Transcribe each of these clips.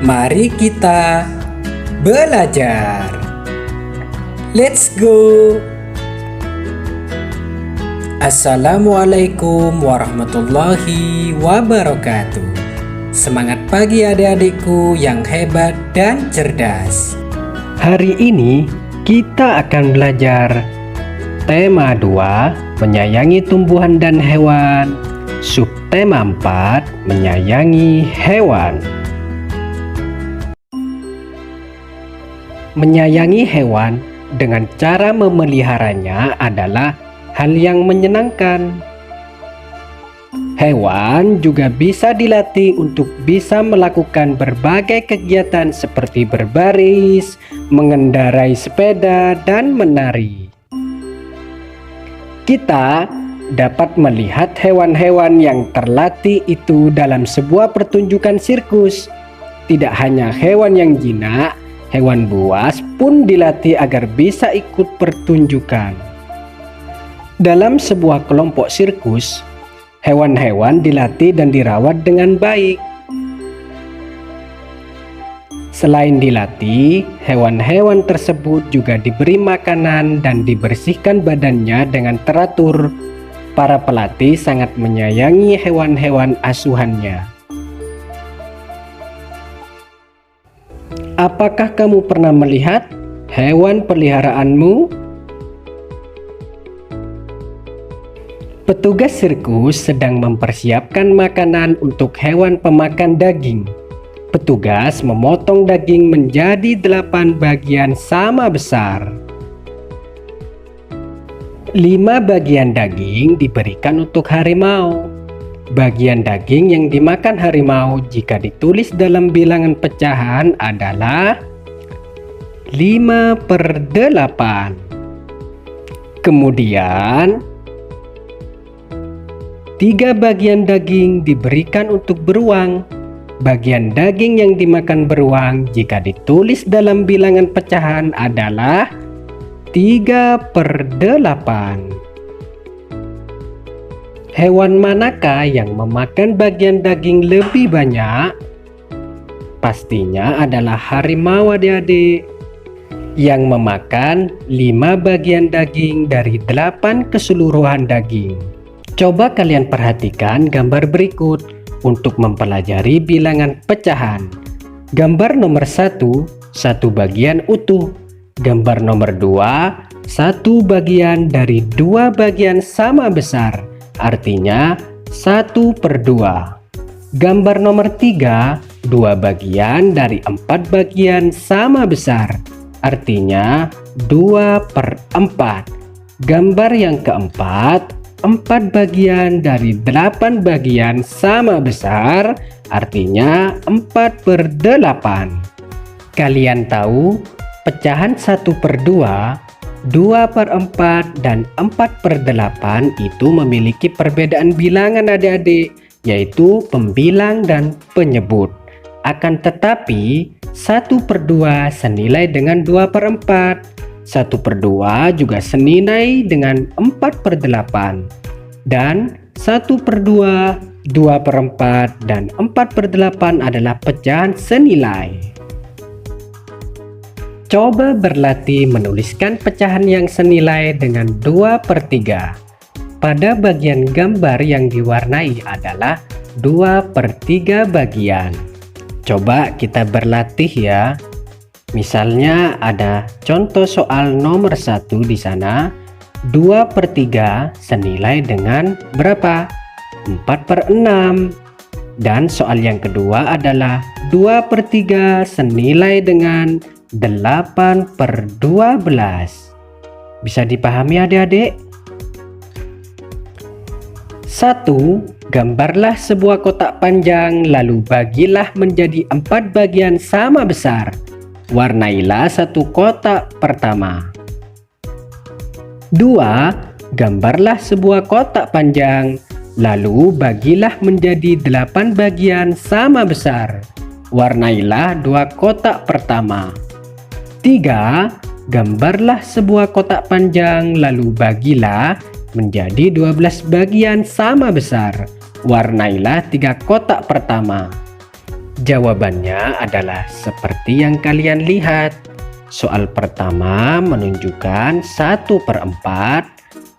Mari kita belajar. Let's go. Assalamualaikum warahmatullahi wabarakatuh. Semangat pagi adik-adikku yang hebat dan cerdas. Hari ini kita akan belajar tema 2, menyayangi tumbuhan dan hewan. Subtema 4, menyayangi hewan. Menyayangi hewan dengan cara memeliharanya adalah hal yang menyenangkan. Hewan juga bisa dilatih untuk bisa melakukan berbagai kegiatan seperti berbaris, mengendarai sepeda, dan menari. Kita dapat melihat hewan-hewan yang terlatih itu dalam sebuah pertunjukan sirkus. Tidak hanya hewan yang jinak, hewan buas pun dilatih agar bisa ikut pertunjukan. Dalam sebuah kelompok sirkus, hewan-hewan dilatih dan dirawat dengan baik. Selain dilatih, hewan-hewan tersebut juga diberi makanan dan dibersihkan badannya dengan teratur. Para pelatih sangat menyayangi hewan-hewan asuhannya. Apakah kamu pernah melihat hewan peliharaanmu? Petugas sirkus sedang mempersiapkan makanan untuk hewan pemakan daging. Petugas memotong daging menjadi 8 bagian sama besar. 5 bagian daging diberikan untuk harimau. Bagian daging yang dimakan harimau jika ditulis dalam bilangan pecahan adalah 5/8. Kemudian 3 bagian daging diberikan untuk beruang. Bagian daging yang dimakan beruang jika ditulis dalam bilangan pecahan adalah 3/8. Hewan manakah yang memakan bagian daging lebih banyak? Pastinya adalah harimau adik-adik, yang memakan 5 bagian daging dari 8 keseluruhan daging. Coba kalian perhatikan gambar berikut untuk mempelajari bilangan pecahan. Gambar nomor 1, 1 bagian utuh. Gambar nomor 2, 1 bagian dari 2 bagian sama besar. Artinya 1/2. Gambar nomor 3, 2 bagian dari 4 bagian sama besar. Artinya 2/4. Gambar yang keempat, 4 bagian dari 8 bagian sama besar. Artinya 4/8. Kalian tahu pecahan 1/2, 2/4 dan 4/8 itu memiliki perbedaan bilangan adik-adik, yaitu pembilang dan penyebut. Akan tetapi 1/2 senilai dengan 2/4, 1/2 juga senilai dengan 4/8, dan 1/2, 2/4 dan 4/8 adalah pecahan senilai. Coba berlatih menuliskan pecahan yang senilai dengan 2/3. Pada bagian gambar yang diwarnai adalah 2/3 bagian. Coba kita berlatih ya. Misalnya ada contoh soal nomor 1 di sana. 2/3 senilai dengan berapa? 4/6. Dan soal yang kedua adalah 2/3 senilai dengan 8/12. Bisa dipahami adik-adik? 1. Gambarlah sebuah kotak panjang lalu bagilah menjadi 4 bagian sama besar. Warnailah satu kotak pertama. 2. Gambarlah sebuah kotak panjang lalu bagilah menjadi 8 bagian sama besar. Warnailah 2 kotak pertama. 3. Gambarlah sebuah kotak panjang lalu bagilah menjadi 12 bagian sama besar. Warnailah 3 kotak pertama. Jawabannya adalah seperti yang kalian lihat. Soal pertama menunjukkan 1/4.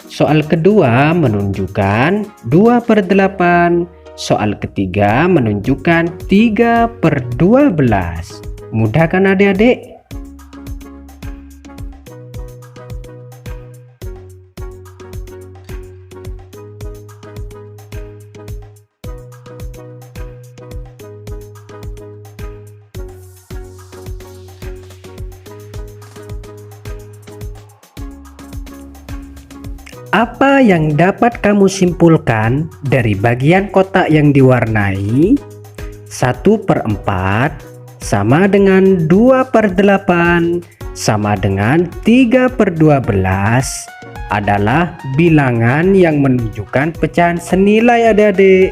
Soal kedua menunjukkan 2/8. Soal ketiga menunjukkan 3/12. Mudah kan adik-adik? Apa yang dapat kamu simpulkan dari bagian kotak yang diwarnai 1/4 sama dengan 2/8 sama dengan 3/12 adalah bilangan yang menunjukkan pecahan senilai adik-adik.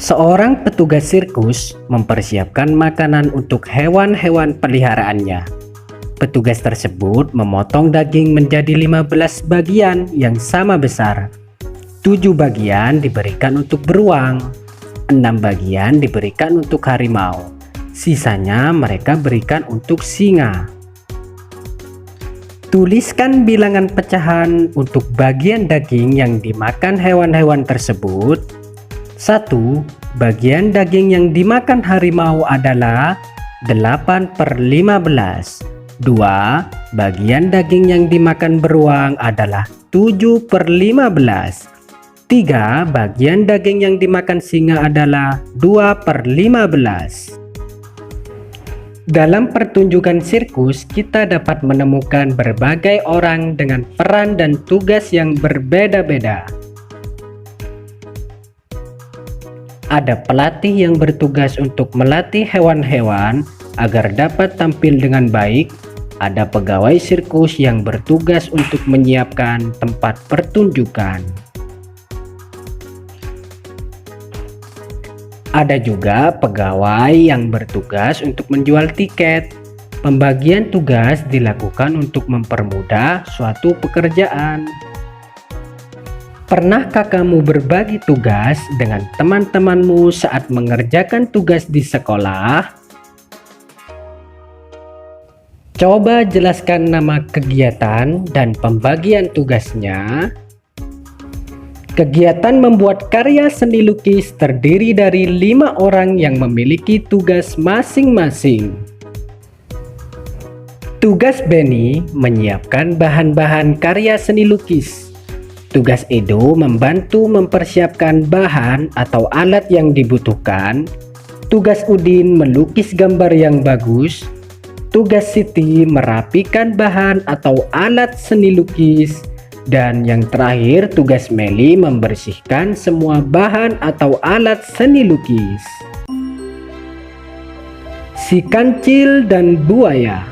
Seorang petugas sirkus mempersiapkan makanan untuk hewan-hewan peliharaannya. Petugas tersebut memotong daging menjadi 15 bagian yang sama besar. 7 bagian diberikan untuk beruang, 6 bagian diberikan untuk harimau, sisanya mereka berikan untuk singa. Tuliskan bilangan pecahan untuk bagian daging yang dimakan hewan-hewan tersebut. 1. Bagian daging yang dimakan harimau adalah 8/15. 2. Bagian daging yang dimakan beruang adalah 7/15. 3. Bagian daging yang dimakan singa adalah 2/15. Dalam pertunjukan sirkus, kita dapat menemukan berbagai orang dengan peran dan tugas yang berbeda-beda. Ada pelatih yang bertugas untuk melatih hewan-hewan agar dapat tampil dengan baik. Ada pegawai sirkus yang bertugas untuk menyiapkan tempat pertunjukan. Ada juga pegawai yang bertugas untuk menjual tiket. Pembagian tugas dilakukan untuk mempermudah suatu pekerjaan. Pernahkah kamu berbagi tugas dengan teman-temanmu saat mengerjakan tugas di sekolah? Coba jelaskan nama kegiatan dan pembagian tugasnya. Kegiatan membuat karya seni lukis terdiri dari 5 orang yang memiliki tugas masing-masing. Tugas Benny menyiapkan bahan-bahan karya seni lukis. Tugas Edo membantu mempersiapkan bahan atau alat yang dibutuhkan. Tugas Udin melukis gambar yang bagus. Tugas Siti merapikan bahan atau alat seni lukis. Dan yang terakhir, tugas Meli membersihkan semua bahan atau alat seni lukis. Si kancil dan buaya.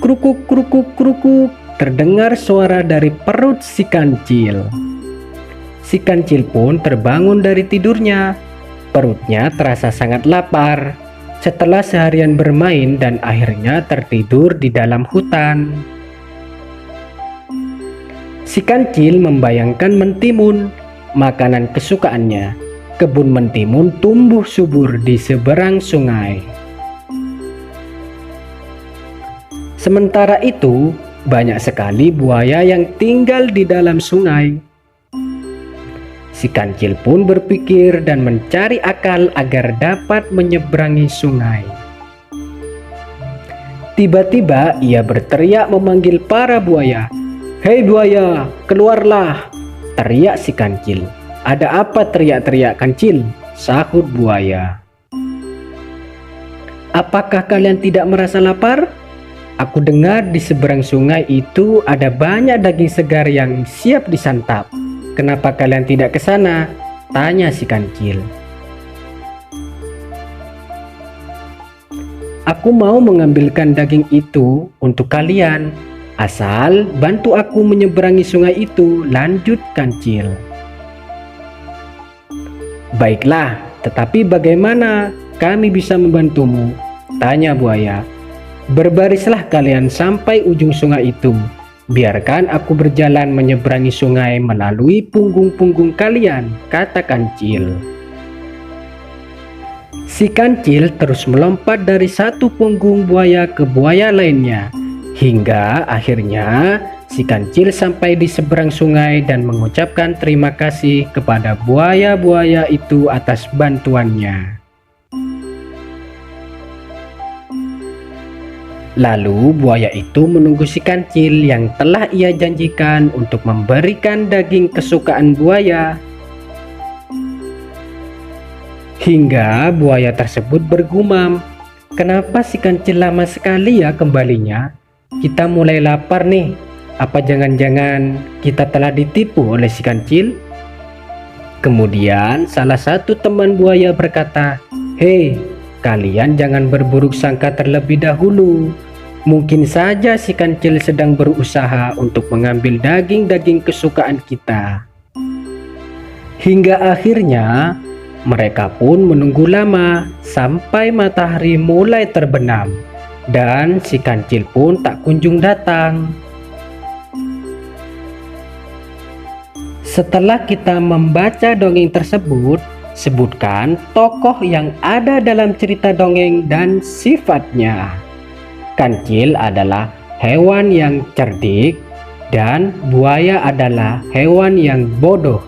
Krukuk krukuk krukuk, terdengar suara dari perut si kancil. Si kancil pun terbangun dari tidurnya. Perutnya terasa sangat lapar setelah seharian bermain dan akhirnya tertidur di dalam hutan. Si kancil membayangkan mentimun, makanan kesukaannya. Kebun mentimun tumbuh subur di seberang sungai. Sementara itu, banyak sekali buaya yang tinggal di dalam sungai. Si kancil pun berpikir dan mencari akal agar dapat menyeberangi sungai. Tiba-tiba ia berteriak memanggil para buaya. "Hei buaya, keluarlah!" teriak si kancil. "Ada apa teriak-teriak kancil?" sahut buaya. "Apakah kalian tidak merasa lapar? Aku dengar di seberang sungai itu ada banyak daging segar yang siap disantap. Kenapa kalian tidak ke sana?" tanya si kancil. "Aku mau mengambilkan daging itu untuk kalian. Asal bantu aku menyeberangi sungai itu," lanjut kancil. "Baiklah, tetapi bagaimana kami bisa membantumu?" tanya buaya. Berbarislah kalian sampai ujung sungai itu. Biarkan aku berjalan menyeberangi sungai melalui punggung-punggung kalian, kata kancil. Si kancil terus melompat dari satu punggung buaya ke buaya lainnya, hingga akhirnya si kancil sampai di seberang sungai dan mengucapkan terima kasih kepada buaya-buaya itu atas bantuannya. Lalu buaya itu menunggu si kancil yang telah ia janjikan untuk memberikan daging kesukaan buaya. Hingga buaya tersebut bergumam, "Kenapa si kancil lama sekali ya kembalinya? Kita mulai lapar nih. Apa jangan-jangan kita telah ditipu oleh si kancil?" Kemudian salah satu teman buaya berkata, "Hei, kalian jangan berburuk sangka terlebih dahulu. Mungkin saja si kancil sedang berusaha untuk mengambil daging-daging kesukaan kita." Hingga akhirnya mereka pun menunggu lama sampai matahari mulai terbenam dan si kancil pun tak kunjung datang. Setelah kita membaca dongeng tersebut, sebutkan tokoh yang ada dalam cerita dongeng dan sifatnya. Kancil adalah hewan yang cerdik dan buaya adalah hewan yang bodoh.